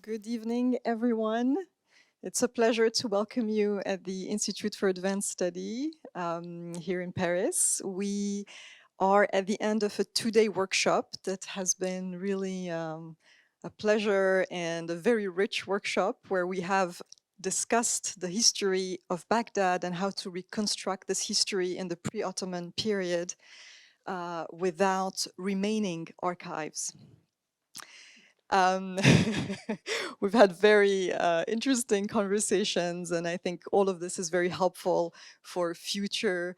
Good evening, everyone. It's a pleasure to welcome you at the Institute for Advanced Study here in Paris. We are at the end of a two-day workshop that has been really a pleasure and a very rich workshop where we have discussed the history of Baghdad and how to reconstruct this history in the pre-Ottoman period without remaining archives. We've had very interesting conversations, and I think all of this is very helpful for future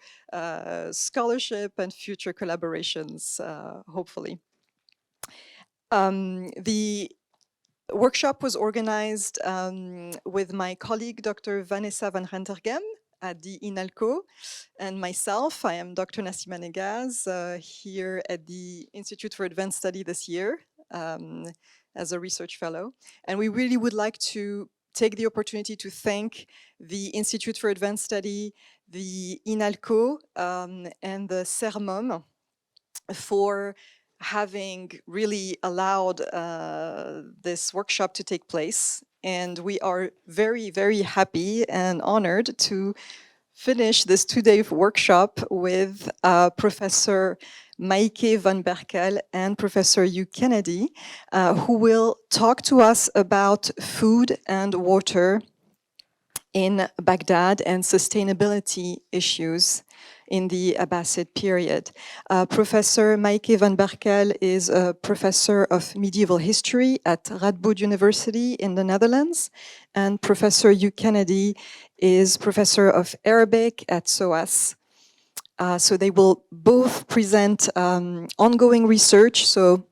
scholarship and future collaborations, hopefully. The workshop was organized with my colleague, Dr. Vanessa Van Renterghem at the Inalco, and myself. I am Dr. Nassima Neggaz here at the Institute for Advanced Study this year. As a research fellow. And we really would like to take the opportunity to thank the Institute for Advanced Study, the Inalco, and the CERMOM for having really allowed this workshop to take place. And we are very, very happy and honored to finish this two-day workshop with Professor Maaike van Berkel and Professor Hugh Kennedy, who will talk to us about food and water in Baghdad and sustainability issues in the Abbasid period. Professor Maaike van Berkel is a professor of medieval history at Radboud University in the Netherlands, and Professor Hugh Kennedy is professor of Arabic at SOAS. So they will both present ongoing research, so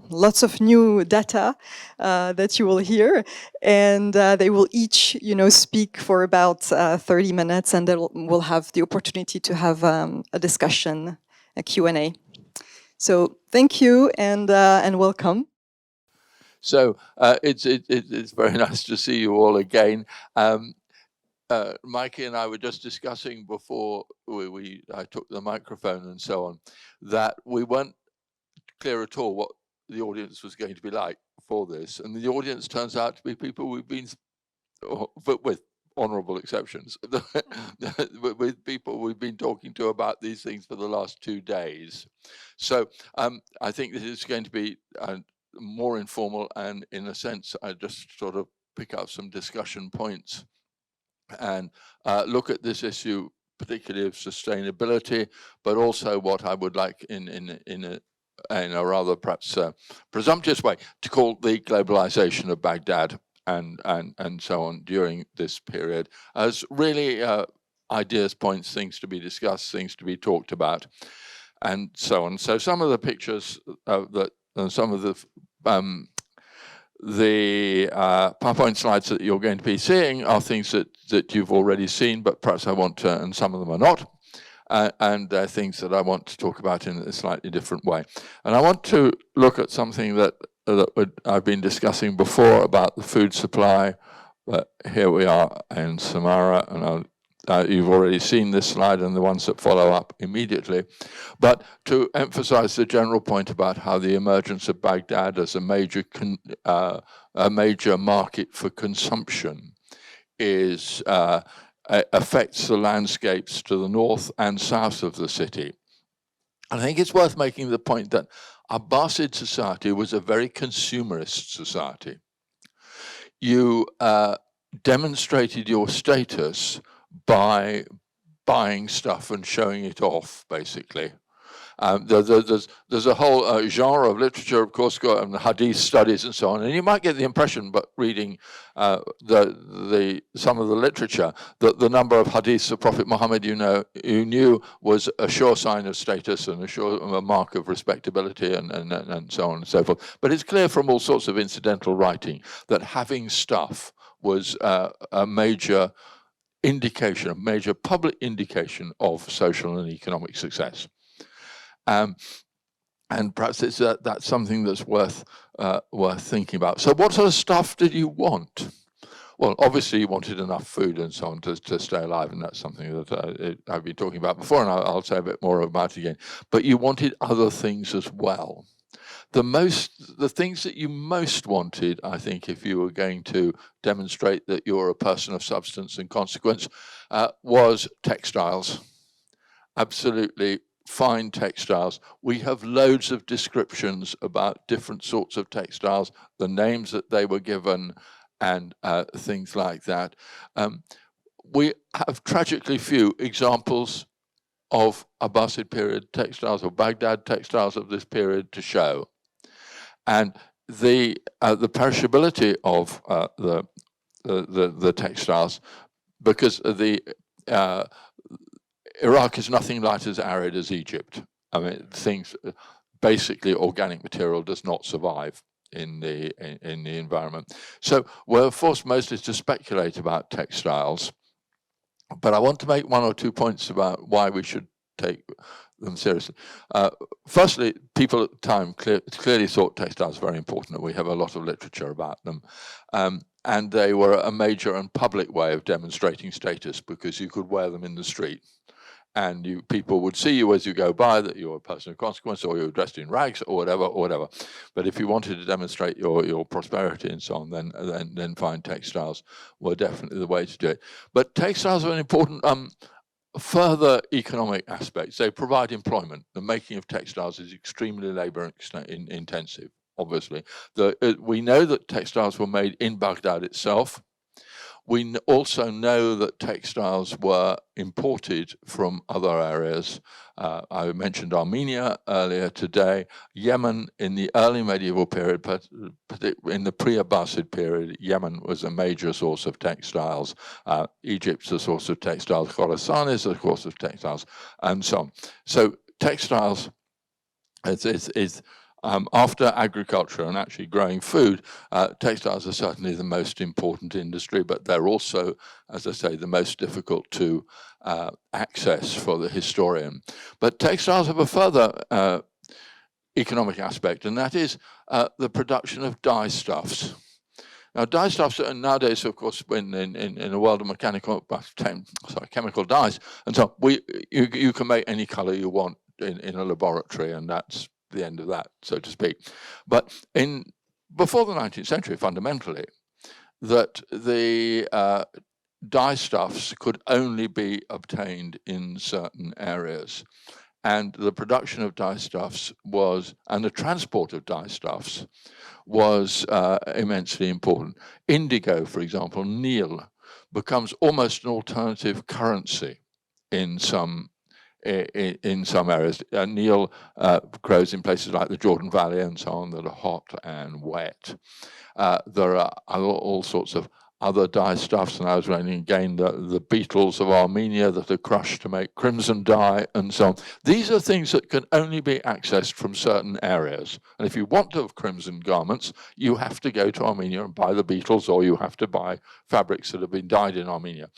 lots of new data that you will hear, and they will each, speak for about 30 minutes, and then we'll have the opportunity to have a discussion, a Q&A. So thank you and welcome. So it's very nice to see you all again. Maaike and I were just discussing before I took the microphone and so on, that we weren't clear at all what the audience was going to be like for this. And the audience turns out to be people we've been, with honorable exceptions, with people we've been talking to about these things for the last 2 days. So I think this is going to be more informal, and in a sense, I just sort of pick up some discussion points and look at this issue, particularly of sustainability, but also what I would like in a rather perhaps presumptuous way to call the globalization of Baghdad and so on during this period, as really ideas, points, things to be discussed, things to be talked about, and so on. So some of the pictures some of the PowerPoint slides that you're going to be seeing are things that you've already seen, but perhaps I want to, and some of them are not, and things that I want to talk about in a slightly different way. And I want to look at something that I've been discussing before about the food supply, but here we are in Samarra, and you've already seen this slide and the ones that follow up immediately. But to emphasize the general point about how the emergence of Baghdad as a major market for consumption affects the landscapes to the north and south of the city. I think it's worth making the point that Abbasid society was a very consumerist society. You demonstrated your status by buying stuff and showing it off, basically. There's a whole genre of literature, of course, and hadith studies and so on, and you might get the impression, but reading some of the literature, that the number of hadiths of Prophet Muhammad you knew was a sure sign of status and a mark of respectability and so on and so forth. But it's clear from all sorts of incidental writing that having stuff was a major indication, a major public indication of social and economic success. And perhaps that's something that's worth thinking about. So what sort of stuff did you want? Well, obviously you wanted enough food and so on to stay alive, and that's something that I've been talking about before, and I'll say a bit more about it again. But you wanted other things as well. The things that you most wanted, I think, if you were going to demonstrate that you're a person of substance and consequence, was textiles. Absolutely fine textiles. We have loads of descriptions about different sorts of textiles, the names that they were given, and things like that. We have tragically few examples of Abbasid period textiles or Baghdad textiles of this period to show. And the perishability of the textiles, because the Iraq is nothing like as arid as Egypt. I mean, things basically organic material does not survive in the environment. So we're forced mostly to speculate about textiles. But I want to make one or two points about why we should take them seriously. Firstly, people at the time clearly thought textiles very important. We have a lot of literature about them. And they were a major and public way of demonstrating status because you could wear them in the street. And people would see you as you go by that you're a person of consequence, or you're dressed in rags, or whatever. But if you wanted to demonstrate your prosperity and so on, then fine textiles were definitely the way to do it. But textiles are an important further economic aspect. They provide employment. The making of textiles is extremely labor intensive. Obviously, we know that textiles were made in Baghdad itself. We also know that textiles were imported from other areas. I mentioned Armenia earlier today. Yemen in the early medieval period, but in the pre-Abbasid period, Yemen was a major source of textiles. Egypt's a source of textiles. Khorasan is a source of textiles, and so on. So textiles is after agriculture and actually growing food, textiles are certainly the most important industry, but they're also, as I say, the most difficult to access for the historian. But textiles have a further economic aspect, and that is the production of dyestuffs. Now, dyestuffs are nowadays, of course, in a world of chemical dyes, and so you can make any color you want in a laboratory, and that's the end of that, so to speak. But before the 19th century, fundamentally, that the dyestuffs could only be obtained in certain areas. And the production of dyestuffs and the transport of dyestuffs was immensely important. Indigo, for example, Nil, becomes almost an alternative currency in some areas. Nil grows in places like the Jordan Valley and so on that are hot and wet. There are all sorts of other dyestuffs, and I was learning again the beetles of Armenia that are crushed to make crimson dye and so on. These are things that can only be accessed from certain areas. And if you want to have crimson garments, you have to go to Armenia and buy the beetles, or you have to buy fabrics that have been dyed in Armenia,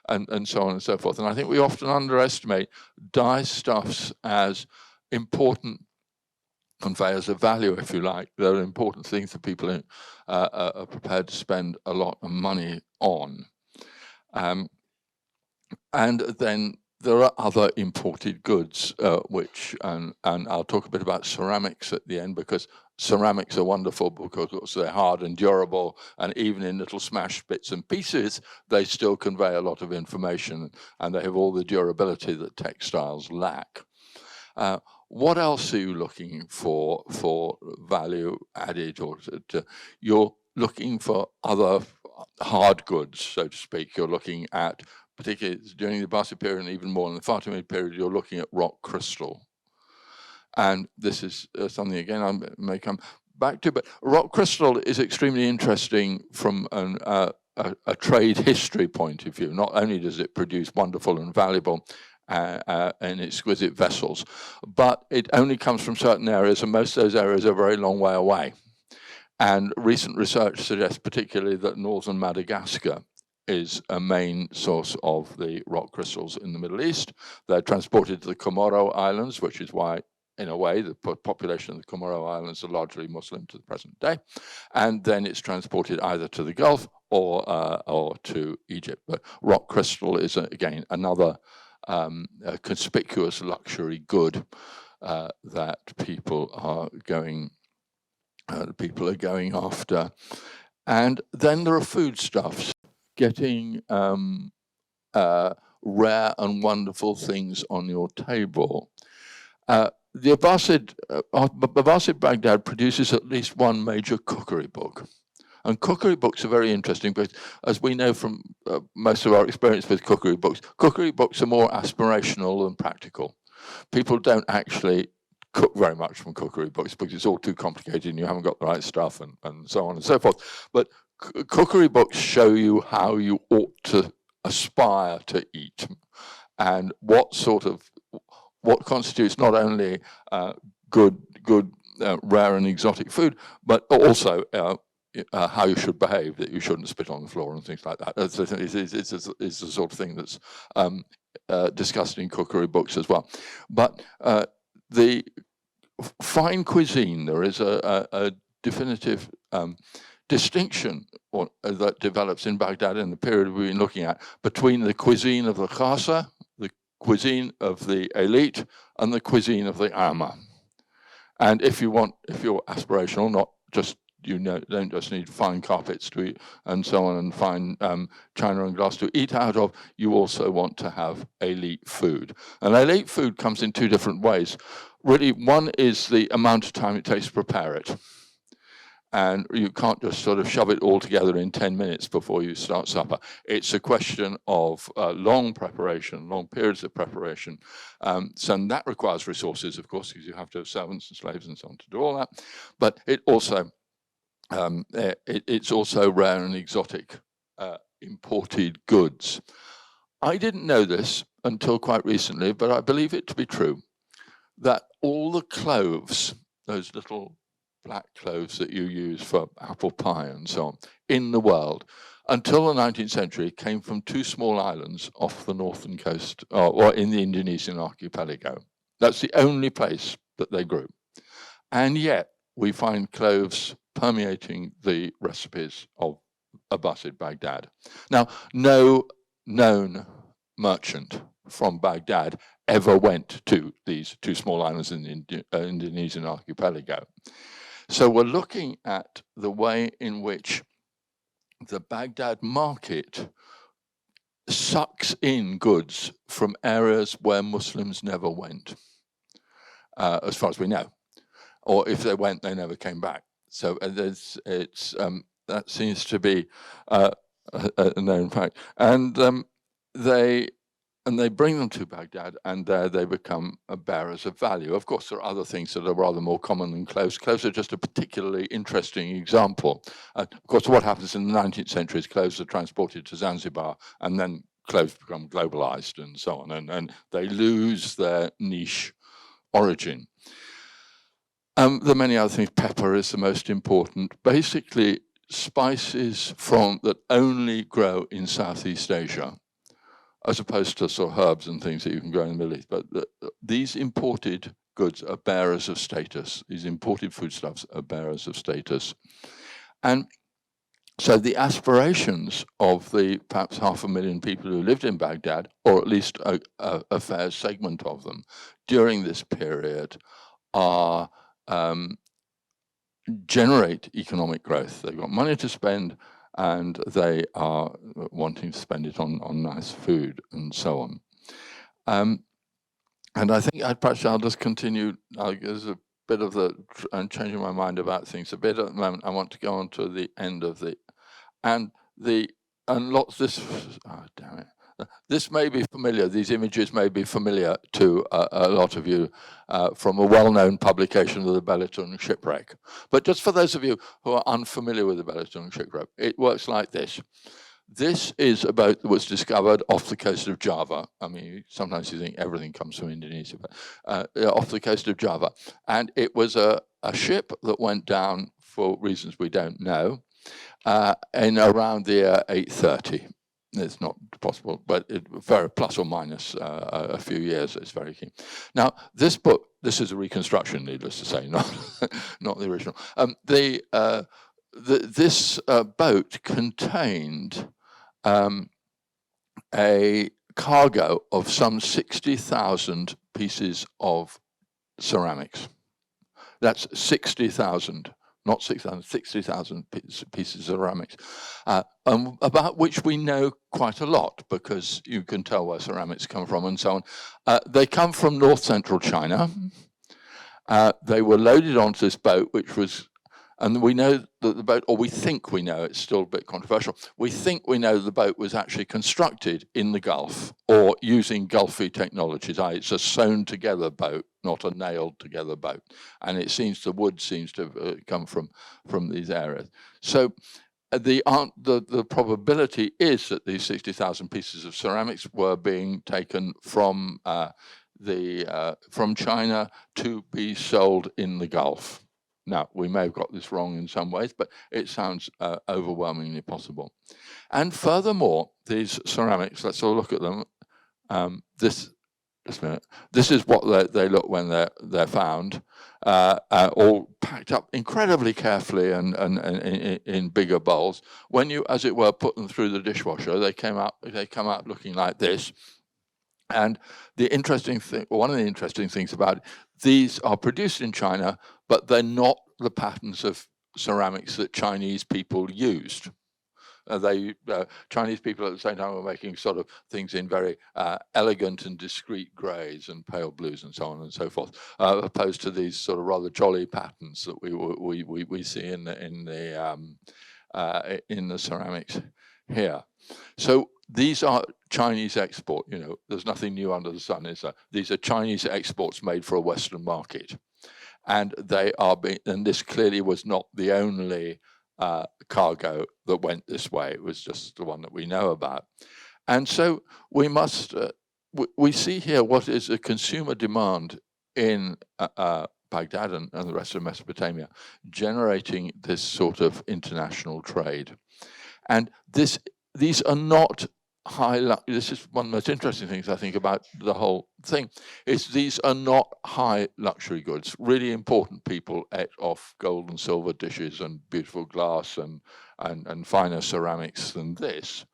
and so on and so forth. And I think we often underestimate dyestuffs as important conveyors of value, if you like. They're important things that people are prepared to spend a lot of money on. And then there are other imported goods, and I'll talk a bit about ceramics at the end, because ceramics are wonderful because they're hard and durable, and even in little smashed bits and pieces, they still convey a lot of information, and they have all the durability that textiles lack. What else are you looking for value added, or you're looking for other hard goods, so to speak. You're looking at, particularly during the Abbasid period and even more in the Fatimid period, you're looking at rock crystal. And this is something, again, I may come back to, but rock crystal is extremely interesting from a trade history point of view. Not only does it produce wonderful and valuable and exquisite vessels, but it only comes from certain areas, and most of those areas are a very long way away. And recent research suggests particularly that northern Madagascar is a main source of the rock crystals in the Middle East. They're transported to the Comoro Islands, which is why, in a way, the population of the Comoro Islands are largely Muslim to the present day. And then it's transported either to the Gulf or to Egypt. But rock crystal is, again, another conspicuous luxury good. that people are going after. And then there are foodstuffs, getting rare and wonderful things on your table. The Abbasid Baghdad produces at least one major cookery book. And cookery books are very interesting, but as we know from most of our experience with cookery books are more aspirational than practical. People don't actually cook very much from cookery books because it's all too complicated and you haven't got the right stuff and so on and so forth. But cookery books show you how you ought to aspire to eat and what constitutes not only good rare and exotic food, but also how you should behave, that you shouldn't spit on the floor and things like that. It's the sort of thing that's discussed in cookery books as well. But the fine cuisine, there is a definitive distinction that develops in Baghdad in the period we've been looking at between the cuisine of the khasa, the cuisine of the elite, and the cuisine of the amma. And if you're aspirational, not just don't just need fine carpets to eat and so on, and fine china and glass to eat out of, you also want to have elite food. And elite food comes in two different ways. Really, one is the amount of time it takes to prepare it. And you can't just sort of shove it all together in 10 minutes before you start supper. It's a question of long preparation, long periods of preparation. So that requires resources, of course, because you have to have servants and slaves and so on to do all that. But it also it's also rare and exotic imported goods. I didn't know this until quite recently, but I believe it to be true, that all the cloves, those little black cloves that you use for apple pie and so on, in the world, until the 19th century, came from two small islands off the northern coast, or in the Indonesian archipelago. That's the only place that they grew. And yet, we find cloves permeating the recipes of Abbasid Baghdad. Now, no known merchant from Baghdad ever went to these two small islands in the Indonesian archipelago. So we're looking at the way in which the Baghdad market sucks in goods from areas where Muslims never went, as far as we know. Or if they went, they never came back. So that seems to be a known fact. And they bring them to Baghdad, and there they become bearers of value. Of course, there are other things that are rather more common than cloves. Cloves are just a particularly interesting example. Of course, what happens in the 19th century is cloves are transported to Zanzibar, and then cloves become globalized and so on, and they lose their niche origin. There are many other things. Pepper is the most important. Basically, spices that only grow in Southeast Asia, as opposed to sort of herbs and things that you can grow in the Middle East. But these imported goods are bearers of status. These imported foodstuffs are bearers of status. And so the aspirations of the perhaps 500,000 people who lived in Baghdad, or at least a fair segment of them during this period, are generate economic growth. They've got money to spend, and they are wanting to spend it on nice food and so on. And I think I'll just continue. There's a bit of I'm changing my mind about things a bit at the moment. I want to go on to the end of damn it. This may be familiar, these images may be familiar to a lot of you from a well-known publication of the Belaton shipwreck. But just for those of you who are unfamiliar with the Belaton shipwreck, it works like this. This is a boat that was discovered off the coast of Java. I mean, sometimes you think everything comes from Indonesia, but off the coast of Java. And it was a ship that went down for reasons we don't know in around the year 830. It's not possible, but very plus or minus a few years. It's very keen. Now, this book, this is a reconstruction, needless to say, not the original. This boat contained a cargo of some 60,000 pieces of ceramics. That's 60,000, not 6,000, 60,000 pieces of ceramics, about which we know quite a lot because you can tell where ceramics come from and so on. They come from north central China. They were loaded onto this boat, which was, and we know that the boat, or we think we know, it's still a bit controversial, we think we know the boat was actually constructed in the Gulf or using Gulfy technologies. It's a sewn together boat, not a nailed together boat. And it seems the wood seems to have come from these areas. So the probability is that these 60,000 pieces of ceramics were being taken from China to be sold in the Gulf. Now, we may have got this wrong in some ways, but it sounds overwhelmingly possible. And furthermore, these ceramics, let's all look at them. This is what they look when they're found, all packed up incredibly carefully and in bigger bowls. When you, as it were, put them through the dishwasher, they come out looking like this. And the interesting thing, one of the interesting things about it, these are produced in China, but they're not the patterns of ceramics that Chinese people used. Chinese people at the same time were making sort of things in very elegant and discreet greys and pale blues and so on and so forth, opposed to these sort of rather jolly patterns that we see in the ceramics here. So these are Chinese export. You know, there's nothing new under the sun, is there? These are Chinese exports made for a Western market, and they are and this clearly was not the only cargo that went this way. It was just the one that we know about. And so we must, we see here what is a consumer demand in Baghdad and the rest of Mesopotamia, generating this sort of international trade. And these are not this is one of the most interesting things I think about the whole thing, is these are not high luxury goods. Really important people ate off gold and silver dishes and beautiful glass and finer ceramics than this.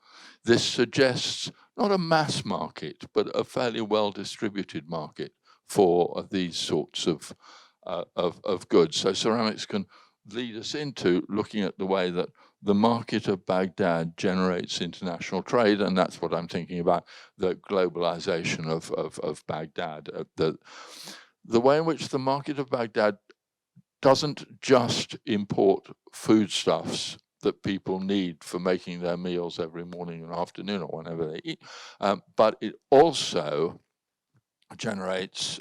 This suggests not a mass market, but a fairly well distributed market for these sorts of goods. So ceramics can lead us into looking at the way that the market of Baghdad generates international trade, and that's what I'm thinking about, the globalization of Baghdad. The way in which the market of Baghdad doesn't just import foodstuffs that people need for making their meals every morning and afternoon or whenever they eat, but it also generates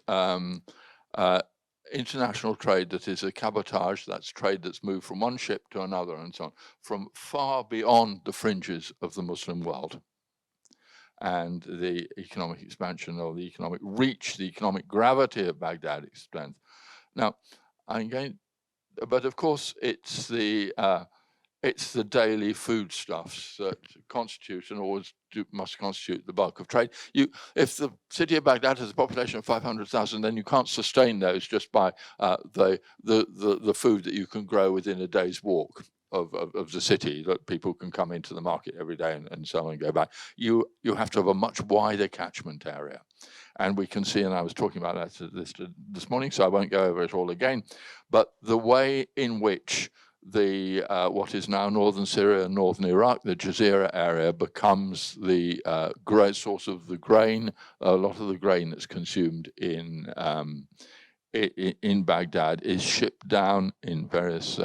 international trade that is a cabotage, that's trade that's moved from one ship to another and so on, from far beyond the fringes of the Muslim world. And the economic expansion or the economic reach, the economic gravity of Baghdad expands. Now, but of course, it's the daily foodstuffs that constitute and always must constitute the bulk of trade. If the city of Baghdad has a population of 500,000, then you can't sustain those just by the food that you can grow within a day's walk of the city, that people can come into the market every day and so on and go back. You have to have a much wider catchment area. And we can see, and I was talking about that this morning, so I won't go over it all again, but the way in which the what is now northern Syria and northern Iraq, the Jazeera area, becomes the great source of the grain. A lot of the grain that's consumed in Baghdad is shipped down in various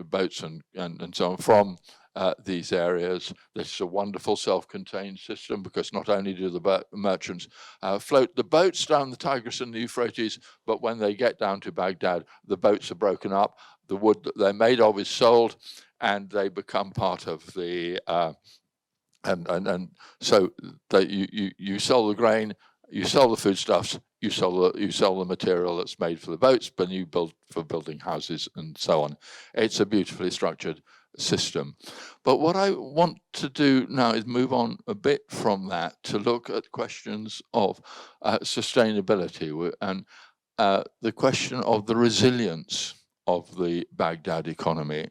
boats and so on from these areas. This is a wonderful self-contained system, because not only do the merchants float the boats down the Tigris and the Euphrates, but when they get down to Baghdad, the boats are broken up, the wood that they're made of is sold, and they become part of the and so that you sell the grain, you sell the foodstuffs, you sell the material that's made for the boats, but you build for building houses and so on. It's a beautifully structured system. But what I want to do now is move on a bit from that to look at questions of sustainability and the question of the resilience of the Baghdad economy.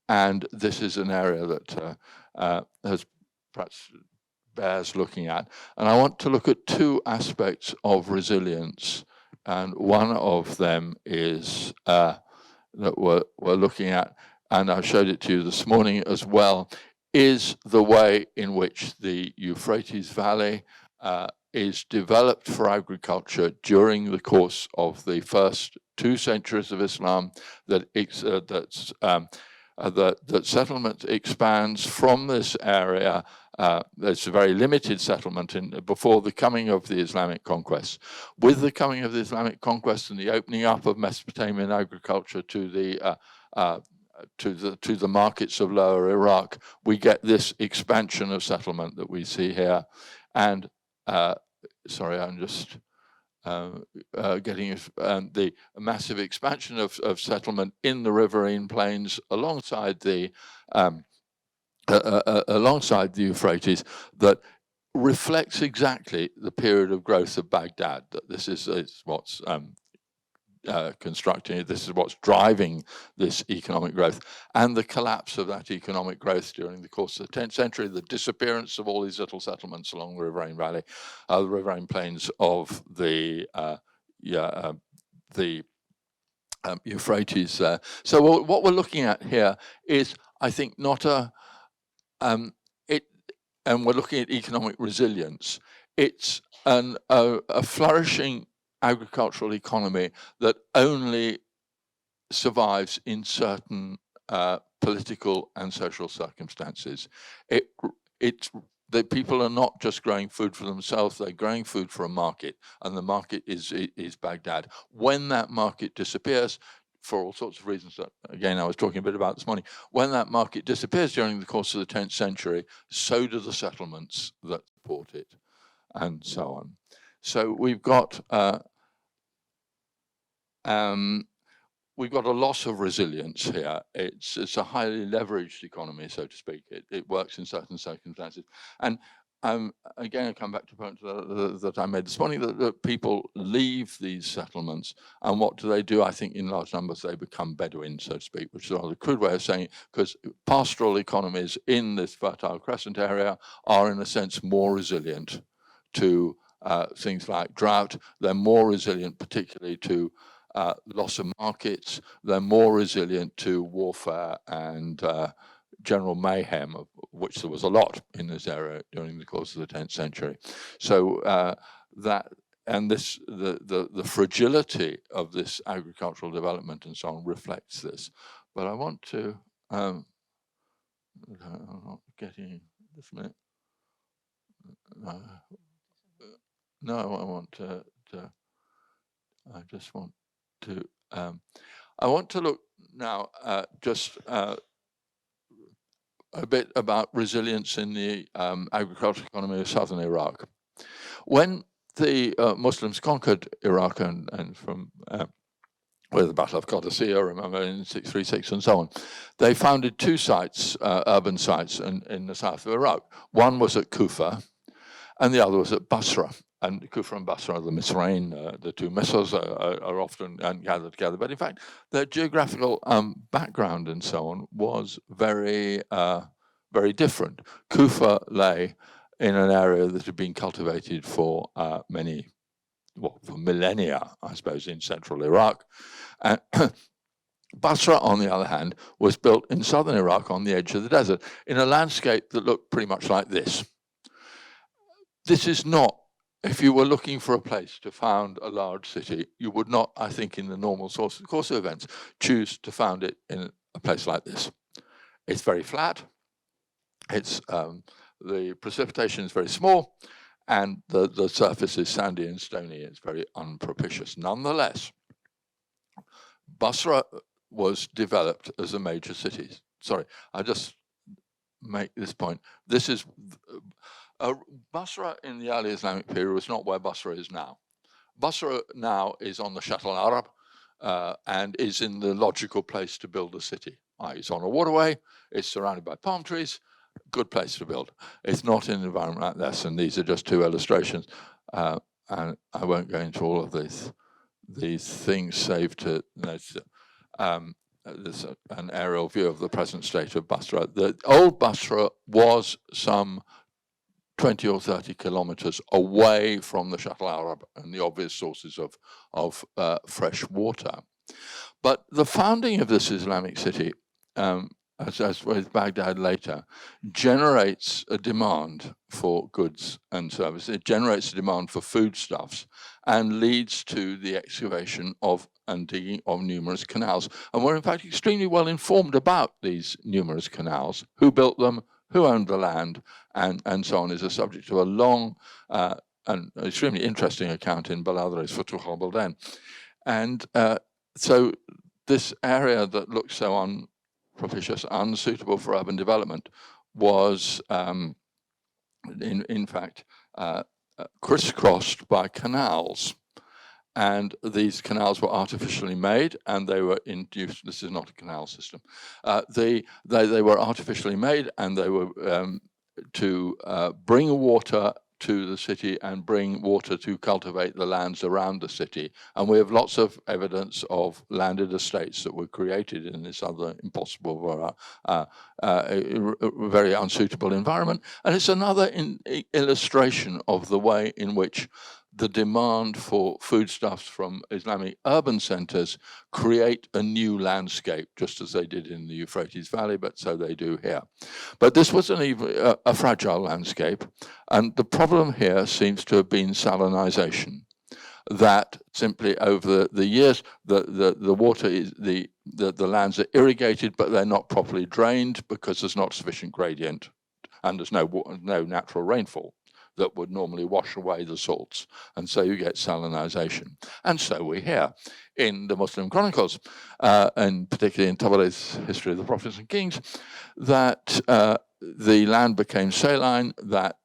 And this is an area that has perhaps bears looking at. And I want to look at two aspects of resilience. And one of them is that we're looking at, and I showed it to you this morning as well, is the way in which the Euphrates Valley is developed for agriculture during the course of the first 2 centuries of Islam, that settlement expands from this area. There's a very limited settlement before the coming of the Islamic conquest. With the coming of the Islamic conquest and the opening up of Mesopotamian agriculture to the markets of Lower Iraq, we get this expansion of settlement that we see here. And sorry, I'm just getting the massive expansion of settlement in the riverine plains alongside the Euphrates, that reflects exactly the period of growth of Baghdad. That this is what's constructing it. This is what's driving this economic growth, and the collapse of that economic growth during the course of the 10th century, the disappearance of all these little settlements along the riverine valley, the riverine plains of the Euphrates. So what we're looking at here is, I think, not and we're looking at economic resilience. It's a flourishing agricultural economy that only survives in certain political and social circumstances. The people are not just growing food for themselves, they're growing food for a market, and the market is Baghdad. When that market disappears, for all sorts of reasons that, again, I was talking a bit about this morning, when that market disappears during the course of the 10th century, so do the settlements that support it, and so on. So we've got a loss of resilience here. It's a highly leveraged economy, so to speak. It works in certain circumstances. And again, I come back to the point that I made this morning, that people leave these settlements, and what do? I think in large numbers they become Bedouins, so to speak, which is a rather crude way of saying it, because pastoral economies in this Fertile Crescent area are, in a sense, more resilient to things like drought. They're more resilient particularly to loss of markets. They're more resilient to warfare and general mayhem, of which there was a lot in this area during the course of the 10th century. So the fragility of this agricultural development and so on reflects this. But I want to, I'm not getting this minute. No, I want to I just want to, I want to look now just a bit about resilience in the agricultural economy of southern Iraq. When the Muslims conquered Iraq and from with the Battle of Qadisiyah, remember, in 636 and so on, they founded 2 sites, urban sites in the south of Iraq. One was at Kufa, and the other was at Basra. And Kufa and Basra, the Misrain, the 2 Misrs are often gathered together. But in fact, their geographical background and so on was very, very different. Kufa lay in an area that had been cultivated for for millennia, I suppose, in central Iraq. Basra, on the other hand, was built in southern Iraq on the edge of the desert, in a landscape that looked pretty much like this. This is not, if you were looking for a place to found a large city, you would not, I think, in the normal course of events, choose to found it in a place like this. It's very flat. It's the precipitation is very small, and the surface is sandy and stony. It's very unpropitious. Nonetheless, Basra was developed as a major city. Sorry, I just make this point. This is Basra in the early Islamic period was not where Basra is now. Basra now is on the Shatt al-Arab and is in the logical place to build a city. It's on a waterway, it's surrounded by palm trees, good place to build. It's not in an environment like this, and these are just 2 illustrations. And I won't go into all of these things, save to there's an aerial view of the present state of Basra. The old Basra was some 20 or 30 kilometers away from the Shatt al-Arab and the obvious sources of fresh water. But the founding of this Islamic city, as with Baghdad later, generates a demand for goods and services. It generates a demand for foodstuffs and leads to the excavation of and digging of numerous canals. And we're in fact extremely well informed about these numerous canals, who built them, who owned the land, and so on, is a subject to a long and extremely interesting account in Baladres, Futuh al-Buldan. And so this area that looks so unpropitious, unsuitable for urban development, was in fact crisscrossed by canals. And these canals were artificially made, and they were induced. This is not a canal system. They were artificially made, and they were to bring water to the city and bring water to cultivate the lands around the city. And we have lots of evidence of landed estates that were created in this other impossible, very unsuitable environment. And it's another illustration of the way in which the demand for foodstuffs from Islamic urban centers create a new landscape, just as they did in the Euphrates Valley, but so they do here. But this was a fragile landscape, and the problem here seems to have been salinization. That simply over the years, the water is the lands are irrigated, but they're not properly drained because there's not sufficient gradient, and there's no natural rainfall that would normally wash away the salts, and so you get salinization. And so we hear in the Muslim chronicles, and particularly in Tabari's History of the Prophets and Kings, that the land became saline, that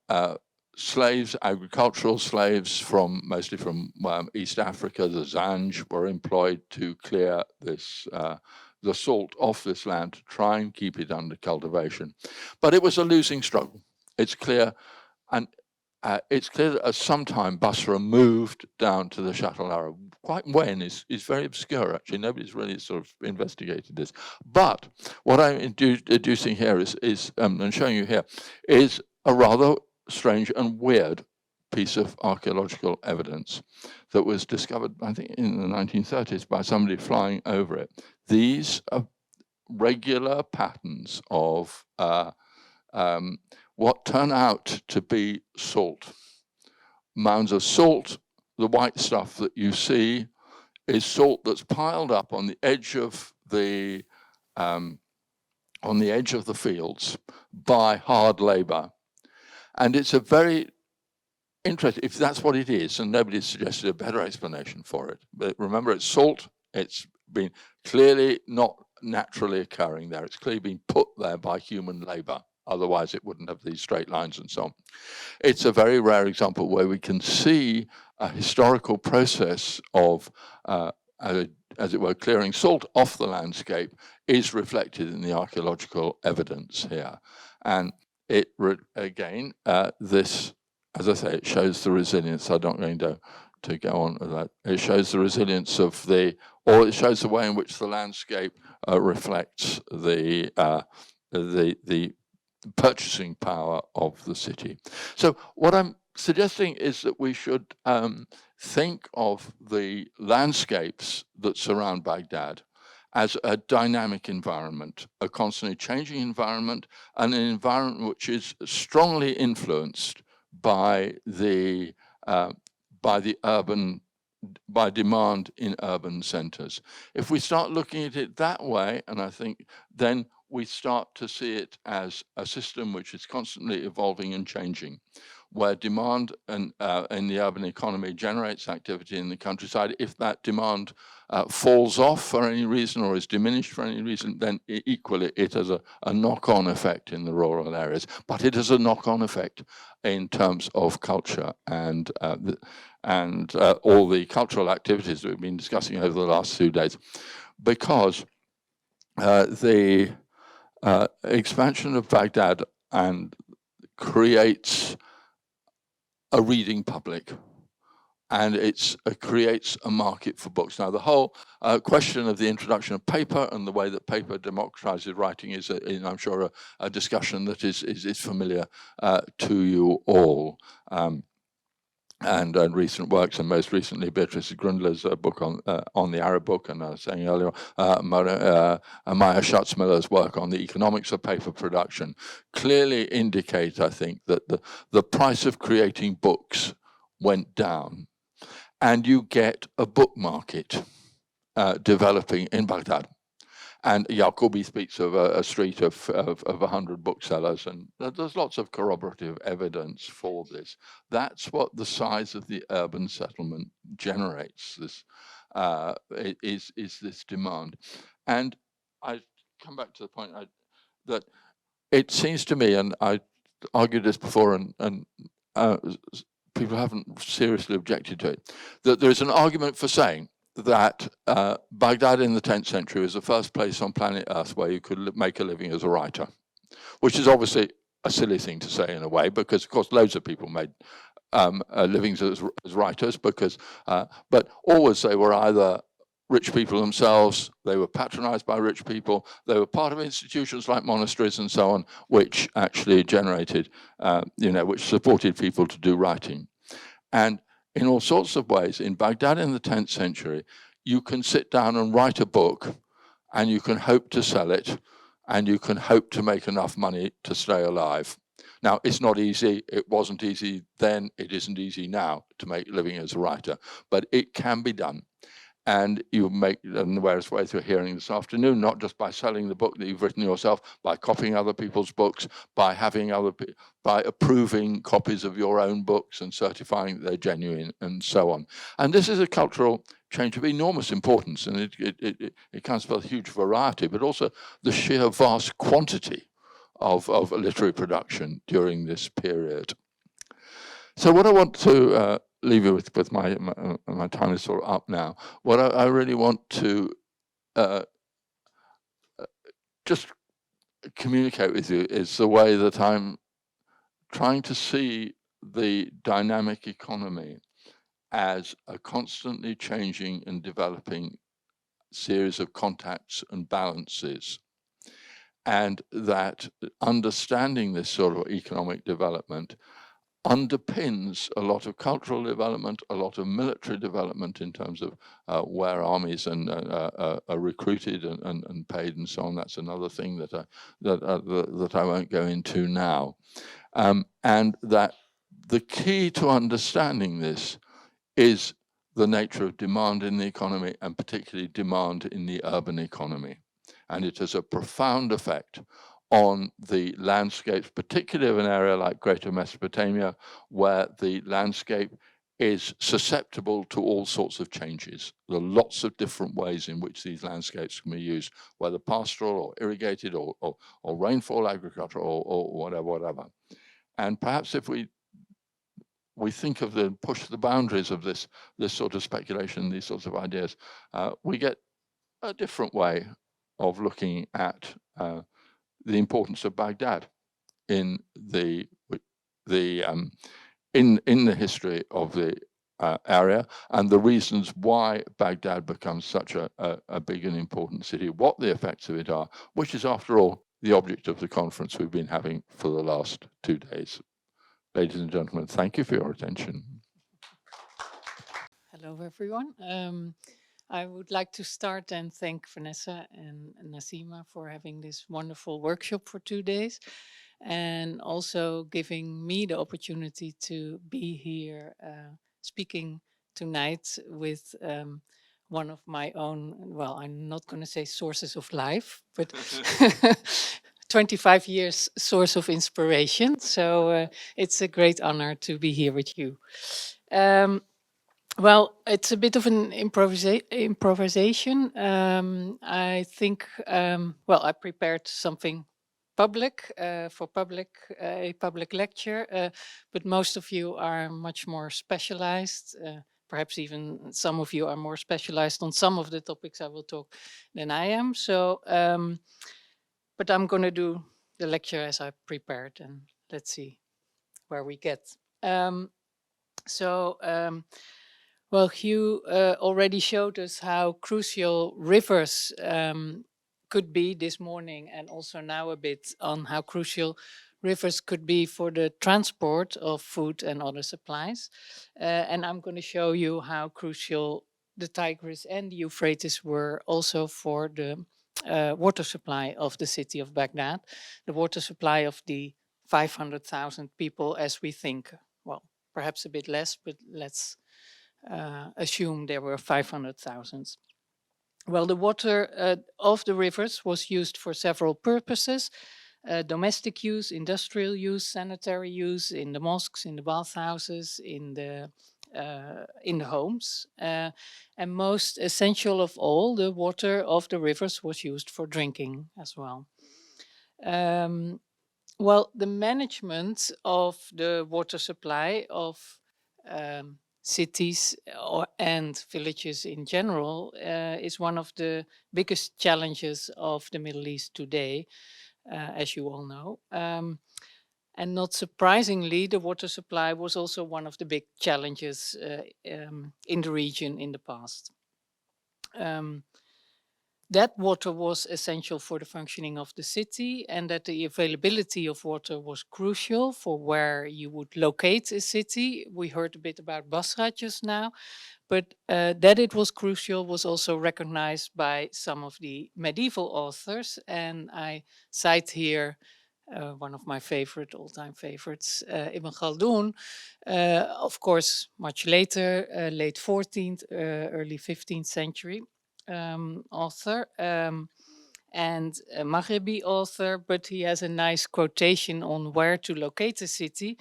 slaves, agricultural slaves mostly from East Africa, the Zanj, were employed to clear this the salt off this land to try and keep it under cultivation. But it was a losing struggle. It's clear, and it's clear that at some time Basra moved down to the Shatt al-Arab. Quite when is very obscure, actually. Nobody's really sort of investigated this. But what I'm introducing here is and showing you here, is a rather strange and weird piece of archaeological evidence that was discovered, I think, in the 1930s by somebody flying over it. These are regular patterns of what turn out to be salt. Mounds of salt. The white stuff that you see is salt that's piled up on the edge of the fields by hard labor. And it's a very interesting, if that's what it is, and nobody's suggested a better explanation for it. But remember, it's salt. It's been clearly not naturally occurring there. It's clearly been put there by human labor. Otherwise, it wouldn't have these straight lines and so on. It's a very rare example where we can see a historical process of, as it were, clearing salt off the landscape is reflected in the archaeological evidence here. And it, again, this, as I say, it shows the resilience. I'm not going to go on with that. It shows the resilience of or it shows the way in which the landscape reflects the purchasing power of the city. So what I'm suggesting is that we should think of the landscapes that surround Baghdad as a dynamic environment, a constantly changing environment, and an environment which is strongly influenced by by demand in urban centers. If we start looking at it that way, and I think then we start to see it as a system which is constantly evolving and changing, where demand in the urban economy generates activity in the countryside. If that demand falls off for any reason or is diminished for any reason, then equally it has a knock-on effect in the rural areas. But it has a knock-on effect in terms of culture and all the cultural activities that we've been discussing over the last 2 days, because the expansion of Baghdad and creates a reading public and it creates a market for books. Now, the whole question of the introduction of paper and the way that paper democratizes writing is, I'm sure, a discussion that is familiar to you all. And recent works, and most recently Beatrice Grundler's book on the Arab book, and I was saying earlier, Maya Schatzmiller's work on the economics of paper production, clearly indicate, I think, that the price of creating books went down, and you get a book market developing in Baghdad. And Yaqubi speaks of a street of 100 booksellers, and there's lots of corroborative evidence for this. That's what the size of the urban settlement generates. This is this demand, and I come back to the point that it seems to me, and I argued this before, and people haven't seriously objected to it, that there is an argument for saying that Baghdad in the 10th century was the first place on planet Earth where you could make a living as a writer, which is obviously a silly thing to say in a way, because of course loads of people made livings as writers, but always they were either rich people themselves, they were patronized by rich people, they were part of institutions like monasteries and so on, which actually generated, which supported people to do writing. And in all sorts of ways, in Baghdad in the 10th century, you can sit down and write a book, and you can hope to sell it, and you can hope to make enough money to stay alive. Now, it's not easy. It wasn't easy then. It isn't easy now to make a living as a writer, but it can be done. And you make, and the various ways we're hearing this afternoon, not just by selling the book that you've written yourself, by copying other people's books, by having by approving copies of your own books and certifying that they're genuine, and so on. And this is a cultural change of enormous importance, and it comes with a huge variety, but also the sheer vast quantity of literary production during this period. So what I want to leave you with my time is sort of up now. What I really want to just communicate with you is the way that I'm trying to see the dynamic economy as a constantly changing and developing series of contacts and balances, and that understanding this sort of economic development underpins a lot of cultural development, a lot of military development in terms of where armies are recruited and paid and so on. That's another thing that I won't go into now. And that the key to understanding this is the nature of demand in the economy, and particularly demand in the urban economy. And it has a profound effect on the landscapes, particularly of an area like Greater Mesopotamia, where the landscape is susceptible to all sorts of changes. There are lots of different ways in which these landscapes can be used, whether pastoral or irrigated or rainfall agriculture or whatever. And perhaps if we think of push the boundaries of this sort of speculation, these sorts of ideas, we get a different way of looking at the importance of Baghdad in the history of the area, and the reasons why Baghdad becomes such a big and important city, what the effects of it are, which is, after all, the object of the conference we've been having for the last 2 days. Ladies and gentlemen, thank you for your attention. Hello, everyone. I would like to start and thank Vanessa and Nassima for having this wonderful workshop for 2 days, and also giving me the opportunity to be here speaking tonight with one of my own, well, I'm not going to say sources of life, but 25 years source of inspiration. So it's a great honor to be here with you. Well, it's a bit of an improvisation. I think, well, I prepared something public for a public lecture, but most of you are much more specialized. Perhaps even some of you are more specialized on some of the topics I will talk than I am. So, but I'm going to do the lecture as I prepared, and let's see where we get. Well, Hugh already showed us how crucial rivers could be this morning, and also now a bit on how crucial rivers could be for the transport of food and other supplies. And I'm going to show you how crucial the Tigris and the Euphrates were also for the water supply of the city of Baghdad, the water supply of the 500,000 people as we think. Well, perhaps a bit less, but let's assume there were 500,000. Well, the water of the rivers was used for several purposes. Domestic use, industrial use, sanitary use, in the mosques, in the bathhouses, in the homes. And most essential of all, the water of the rivers was used for drinking as well. Well, the management of the water supply of cities and villages in general is one of the biggest challenges of the Middle East today, as you all know. And not surprisingly, the water supply was also one of the big challenges in the region in the past. That water was essential for the functioning of the city, and that the availability of water was crucial for where you would locate a city. We heard a bit about Basra just now, but that it was crucial was also recognized by some of the medieval authors. And I cite here one of my favorite, all-time favorites, Ibn Khaldun, of course, much later, late 14th, early 15th century. Author and a Maghrebi author, but he has a nice quotation on where to locate a city,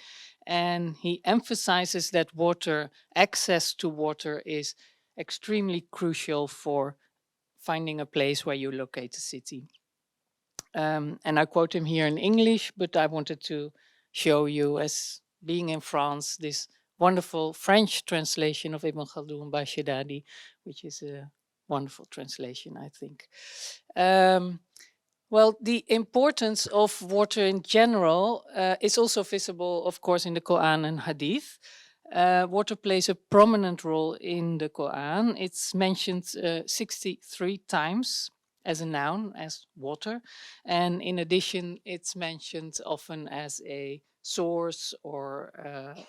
and he emphasizes that water, access to water, is extremely crucial for finding a place where you locate a city. And I quote him here in English, but I wanted to show you, as being in France, this wonderful French translation of Ibn Khaldun by Shedadi, which is a wonderful translation, I think. Well, the importance of water in general is also visible, of course, in the Quran and Hadith. Water plays a prominent role in the Quran. It's mentioned 63 times as a noun, as water. And in addition, it's mentioned often as a source or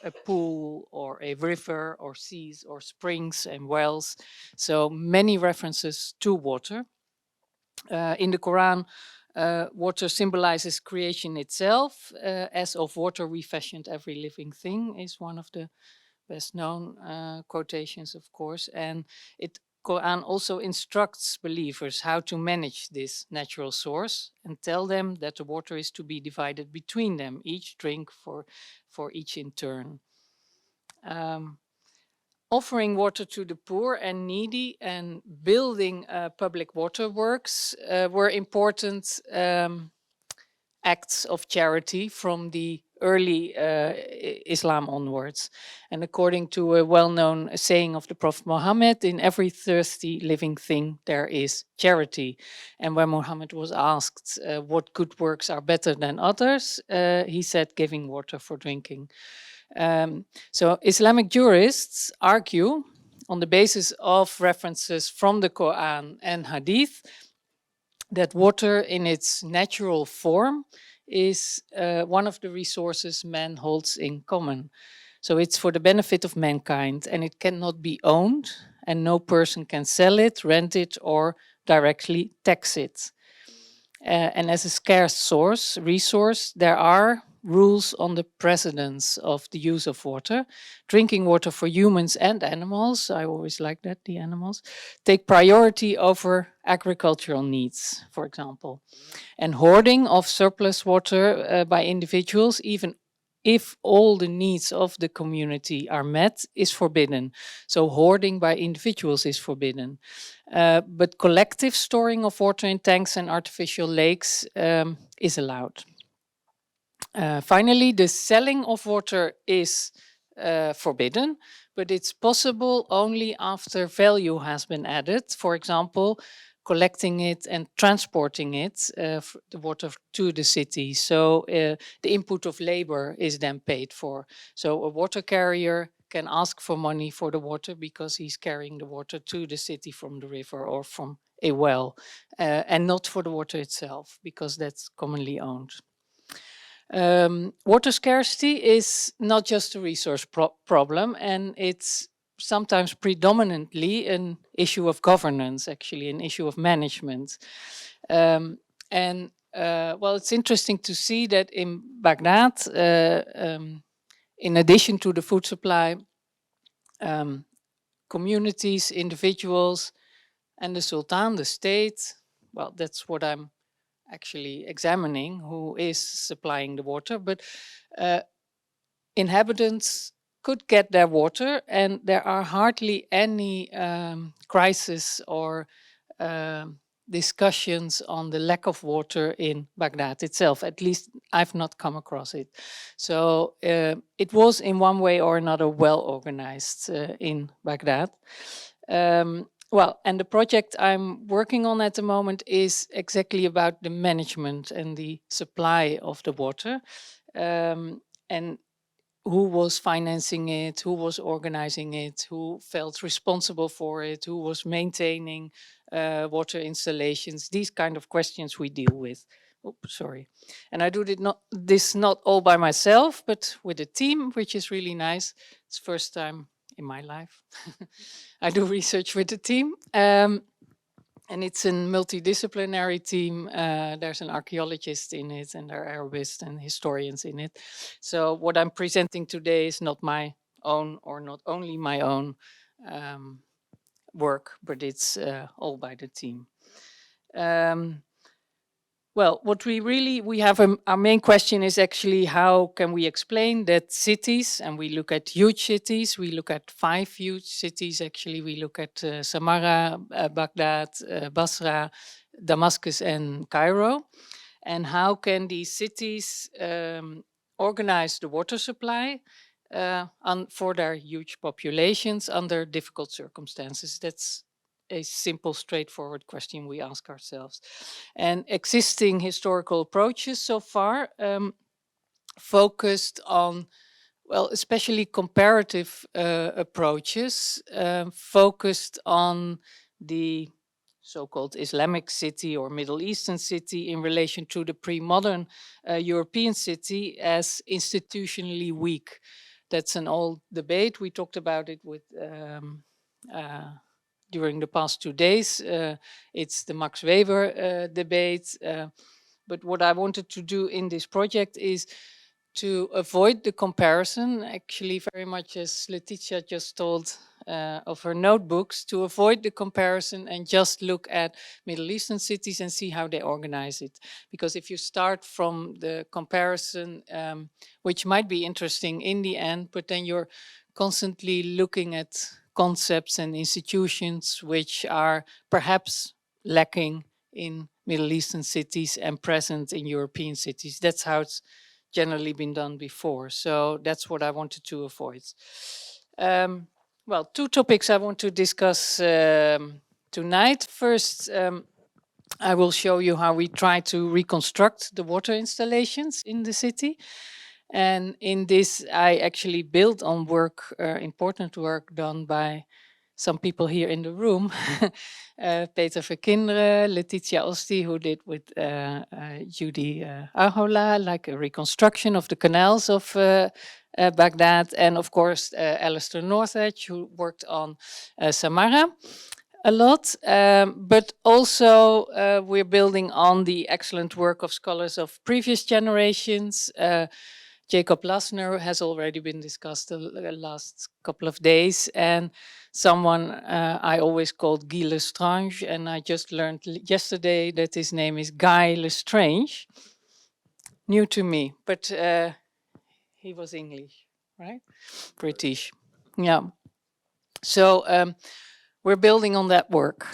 a pool or a river or seas or springs and wells. So many references to water. In the Quran, water symbolizes creation itself. As of water we fashioned every living thing is one of the best known quotations, of course. And it Quran also instructs believers how to manage this natural source and tell them that the water is to be divided between them, each drink for each in turn. Offering water to the poor and needy and building public water works were important acts of charity from the early Islam onwards. And according to a well-known saying of the Prophet Muhammad, in every thirsty living thing there is charity. And when Muhammad was asked what good works are better than others, he said giving water for drinking. So Islamic jurists argue on the basis of references from the Quran and Hadith that water in its natural form is one of the resources man holds in common. So it's for the benefit of mankind, and it cannot be owned, and no person can sell it, rent it, or directly tax it. And as a scarce resource, there are rules on the precedence of the use of water. Drinking water for humans and animals, I always like that, the animals, take priority over agricultural needs, for example. And hoarding of surplus water by individuals, even if all the needs of the community are met, is forbidden. So hoarding by individuals is forbidden. But collective storing of water in tanks and artificial lakes is allowed. Finally, the selling of water is forbidden, but it's possible only after value has been added. For example, collecting it and transporting it, the water to the city. So the input of labor is then paid for. So a water carrier can ask for money for the water because he's carrying the water to the city from the river or from a well, and not for the water itself because that's commonly owned. Water scarcity is not just a resource problem, and it's sometimes predominantly an issue of governance, actually an issue of management. Well, it's interesting to see that in Baghdad, in addition to the food supply, communities, individuals, and the Sultan, the state, well, that's what I'm actually examining, who is supplying the water, but inhabitants could get their water, and there are hardly any crisis or discussions on the lack of water in Baghdad itself. At least I've not come across it. So it was in one way or another well organized in Baghdad. Well, and the project I'm working on at the moment is exactly about the management and the supply of the water, and who was financing it, who was organizing it, who felt responsible for it, who was maintaining water installations. These kind of questions we deal with. Oh, sorry. And I do this not all by myself, but with a team, which is really nice. It's the first time in my life. I do research with a team. And it's a multidisciplinary team. There's an archaeologist in it, and there are Arabists and historians in it. So what I'm presenting today is not my own, or not only my own work, but it's all by the team. Well, what we have, our main question is actually how can we explain that cities, and we look at huge cities, we look at 5 huge cities actually, we look at Samarra, Baghdad, Basra, Damascus and Cairo, and how can these cities organize the water supply for their huge populations under difficult circumstances. That's a simple, straightforward question we ask ourselves. And existing historical approaches so far focused on, well, especially comparative approaches, focused on the so-called Islamic city or Middle Eastern city in relation to the pre-modern European city as institutionally weak. That's an old debate. We talked about it with during the past 2 days. It's the Max Weber debate. But what I wanted to do in this project is to avoid the comparison, actually very much as Letitia just told of her notebooks, to avoid the comparison and just look at Middle Eastern cities and see how they organize it. Because if you start from the comparison, which might be interesting in the end, but then you're constantly looking at concepts and institutions which are perhaps lacking in Middle Eastern cities and present in European cities. That's how it's generally been done before. So that's what I wanted to avoid. Well, 2 topics I want to discuss tonight. First, I will show you how we try to reconstruct the water installations in the city. And in this, I actually build on work, important work done by some people here in the room. Peter Verkinderen, Letitia Osti, who did with Judy Ahola, like a reconstruction of the canals of Baghdad. And of course, Alistair Northedge, who worked on Samarra a lot. But also, we're building on the excellent work of scholars of previous generations. Jacob Lassner has already been discussed the last couple of days, and someone I always called Guy Lestrange, and I just learned yesterday that his name is Guy Lestrange. New to me, but he was English, right? British, yeah. So we're building on that work.